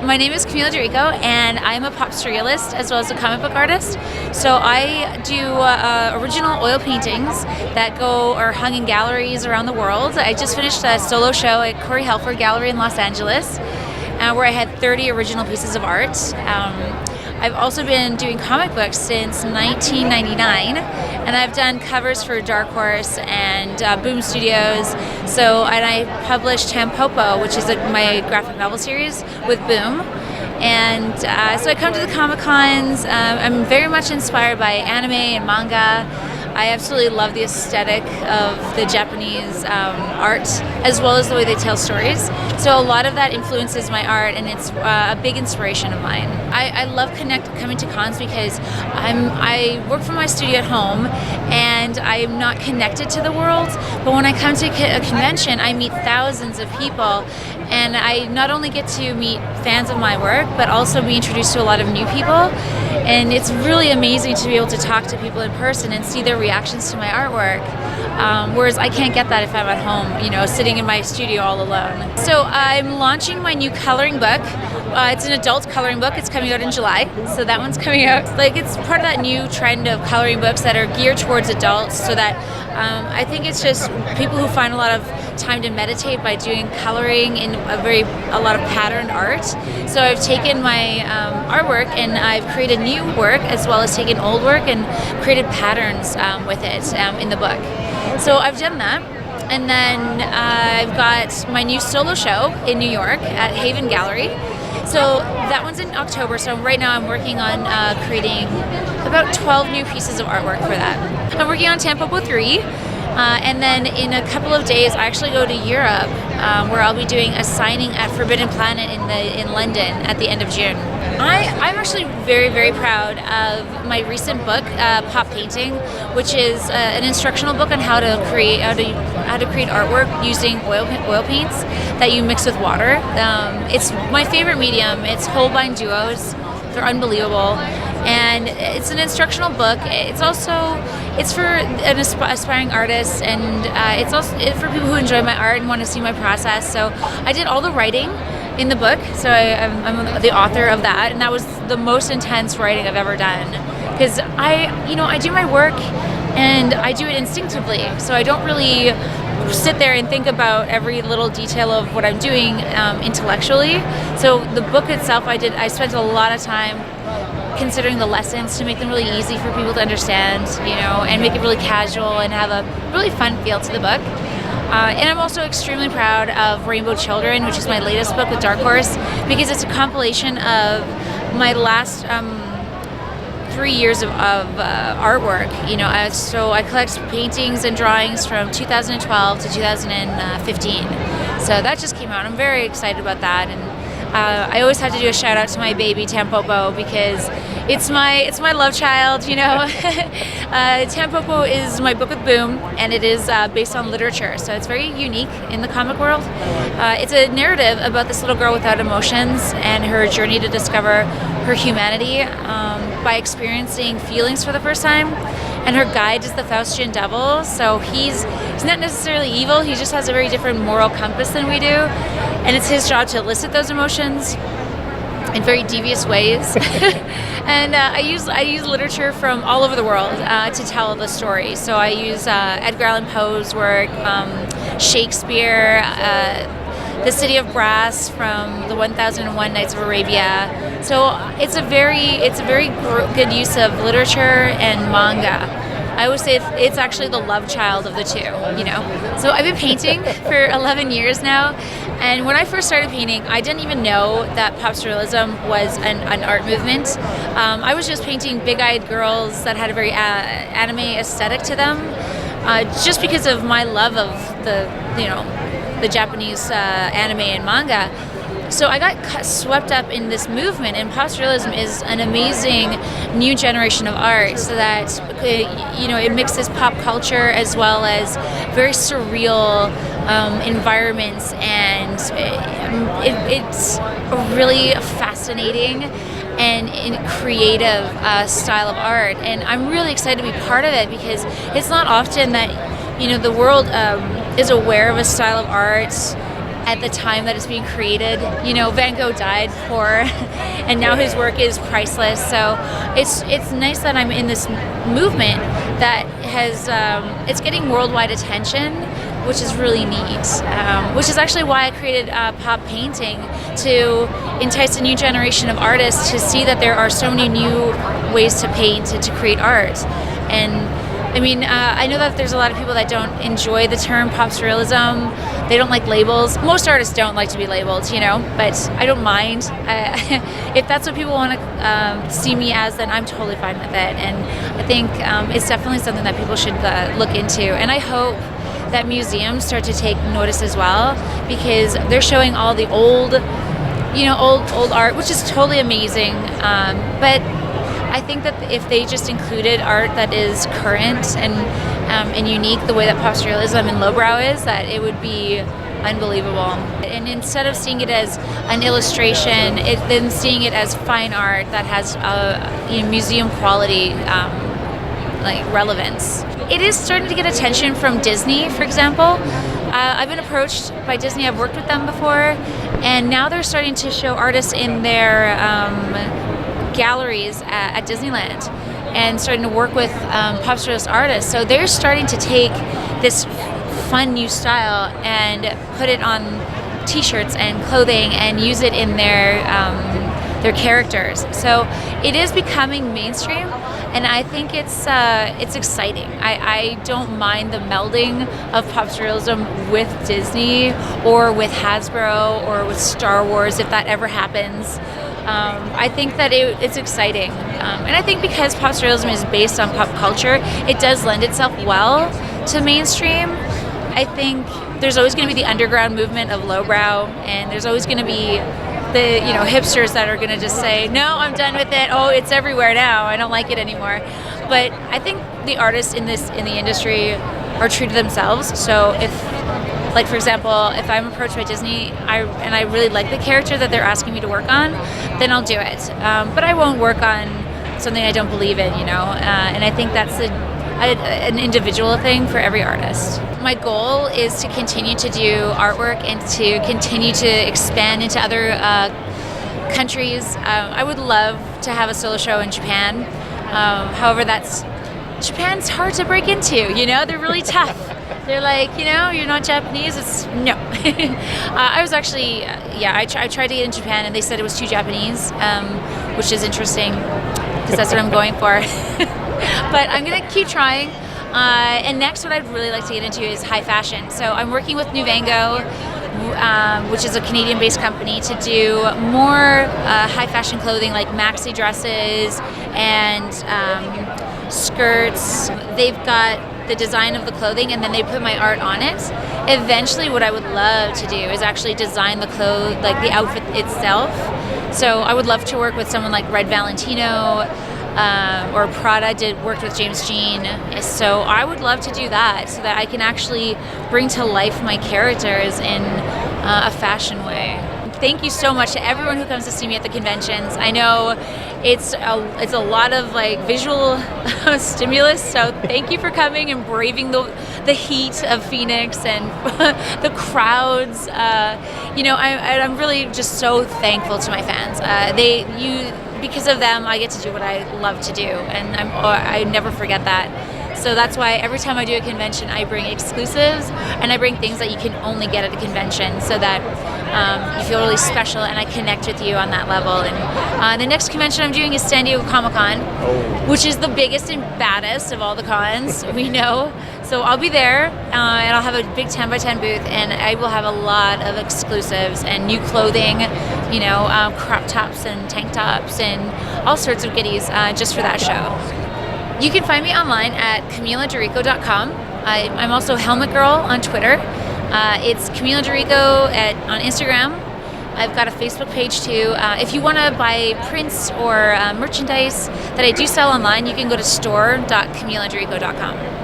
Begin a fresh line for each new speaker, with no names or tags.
My name is Camilla, and I'm a pop surrealist as well as a comic book artist. So I do original oil paintings that are hung in galleries around the world. I just finished a solo show at Corey Helford Gallery in Los Angeles, where I had 30 original pieces of art. I've also been doing comic books since 1999, and I've done covers for Dark Horse and Boom Studios. And I published Tampopo, which is my graphic novel series with Boom. And so I come to the Comic-Cons. I'm very much inspired by anime and manga. I absolutely love the aesthetic of the Japanese art, as well as the way they tell stories. So a lot of that influences my art, and it's a big inspiration of mine. I love coming to cons because I work from my studio at home, and I'm not connected to the world. But when I come to a convention, I meet thousands of people, and I not only get to meet fans of my work, but also be introduced to a lot of new people. And it's really amazing to be able to talk to people in person and see their reactions to my artwork. Whereas I can't get that if I'm at home, sitting in my studio all alone. So I'm launching my new coloring book. It's an adult coloring book. It's coming out in July, so that one's coming out. It's part of that new trend of coloring books that are geared towards adults, so that I think it's just people who find a lot of time to meditate by doing coloring in a lot of patterned art. So I've taken my artwork and I've created new work as well as taken old work and created patterns with it in the book. So I've done that. And then I've got my new solo show in New York at Haven Gallery. So that one's in October. So right now I'm working on creating about 12 new pieces of artwork for that. I'm working on Tampopo 3. And then in a couple of days, I actually go to Europe, where I'll be doing a signing at Forbidden Planet in London at the end of June. I'm actually very, very proud of my recent book, Pop Painting, which is an instructional book on how to create artwork using oil paints that you mix with water. It's my favorite medium. It's holbein duos. They're unbelievable. And it's an instructional book. It's for an aspiring artist, and it's also for people who enjoy my art and want to see my process. So I did all the writing in the book, so I'm the author of that, and that was the most intense writing I've ever done, because I do my work and I do it instinctively, so I don't really sit there and think about every little detail of what I'm doing intellectually. So the book itself, I spent a lot of time considering the lessons to make them really easy for people to understand, and make it really casual and have a really fun feel to the book. And I'm also extremely proud of Rainbow Children, which is my latest book with Dark Horse, because it's a compilation of my last 3 years of artwork. So I collect paintings and drawings from 2012 to 2015. So that just came out. I'm very excited about that, and I always have to do a shout out to my baby Tampopo, because it's my love child. Tampopo is my book with Boom, and it is based on literature, so it's very unique in the comic world. It's a narrative about this little girl without emotions and her journey to discover her humanity by experiencing feelings for the first time. And her guide is the Faustian devil, so he's not necessarily evil, he just has a very different moral compass than we do, and it's his job to elicit those emotions in very devious ways. And I use literature from all over the world to tell the story. So I use Edgar Allan Poe's work, Shakespeare, The City of Brass from the 1001 Nights of Arabia. So it's a very good use of literature and manga. I would say it's actually the love child of the two, So I've been painting for 11 years now, and when I first started painting, I didn't even know that pop surrealism was an art movement. I was just painting big-eyed girls that had a very anime aesthetic to them, just because of my love of the Japanese anime and manga. So I got swept up in this movement, and pop surrealism is an amazing new generation of art, so that it mixes pop culture as well as very surreal environments, and it's a really fascinating and creative style of art, and I'm really excited to be part of it, because it's not often that the world is aware of a style of art at the time that it's being created. You know, Van Gogh died poor, and now his work is priceless. So it's nice that I'm in this movement that has it's getting worldwide attention, which is really neat. Which is actually why I created pop painting, to entice a new generation of artists to see that there are so many new ways to paint and to create art. And I mean, I know that there's a lot of people that don't enjoy the term pop surrealism. They don't like labels. Most artists don't like to be labeled, you know, but I don't mind. If that's what people want to see me as, then I'm totally fine with it. And I think it's definitely something that people should look into. And I hope that museums start to take notice as well, because they're showing all the old, you know, old art, which is totally amazing. But I think that if they just included art that is current and unique, the way that pop surrealism and lowbrow is, that it would be unbelievable. And instead of seeing it as an illustration, then seeing it as fine art that has you know, museum quality like relevance. It is starting to get attention from Disney, for example. I've been approached by Disney. I've worked with them before, and now they're starting to show artists in their galleries at Disneyland, and starting to work with pop surrealist artists. So they're starting to take this fun new style and put it on t-shirts and clothing and use it in their characters. So it is becoming mainstream, and I think it's exciting. I don't mind the melding of pop surrealism with Disney or with Hasbro or with Star Wars, if that ever happens. I think that it's exciting, and I think because pop surrealism is based on pop culture, it does lend itself well to mainstream. I think there's always going to be the underground movement of lowbrow, and there's always going to be the, you know, hipsters that are going to just say, no, I'm done with it. Oh, it's everywhere now. I don't like it anymore. But I think the artists in the industry are true to themselves. So if, like, for example, if I'm approached by Disney and I really like the character that they're asking me to work on, then I'll do it. But I won't work on something I don't believe in, you know. And I think that's an individual thing for every artist. My goal is to continue to do artwork and to continue to expand into other countries. I would love to have a solo show in Japan. However, Japan's hard to break into, you know, they're really tough. They're like, you know, you're not Japanese, it's no. I was actually, I tried to get in Japan and they said it was too Japanese, which is interesting because that's what I'm going for. But I'm gonna keep trying. And next, what I'd really like to get into is high fashion. So I'm working with New Van Gogh, which is a Canadian-based company, to do more high fashion clothing like maxi dresses and skirts. They've got the design of the clothing and then they put my art on it. Eventually, what I would love to do is actually design the like the outfit itself. So I would love to work with someone like Red Valentino, or Prada worked with James Jean. So I would love to do that so that I can actually bring to life my characters in a fashion way. Thank you so much to everyone who comes to see me at the conventions. I know it's a lot of like visual stimulus, so thank you for coming and braving the heat of Phoenix and the crowds. You know, I'm really just so thankful to my fans. Because of them, I get to do what I love to do, and I never forget that. So that's why every time I do a convention, I bring exclusives and I bring things that you can only get at a convention, so that you feel really special and I connect with you on that level. And the next convention I'm doing is San Diego Comicon, which is the biggest and baddest of all the cons we know. So I'll be there, and I'll have a big 10x10 booth, and I will have a lot of exclusives and new clothing, you know, crop tops and tank tops and all sorts of goodies just for that show. You can find me online at CamillaDorico.com. I'm also Helmet Girl on Twitter. It's Camilla Dorico on Instagram. I've got a Facebook page too. If you want to buy prints or merchandise that I do sell online, you can go to store.CamillaDorico.com.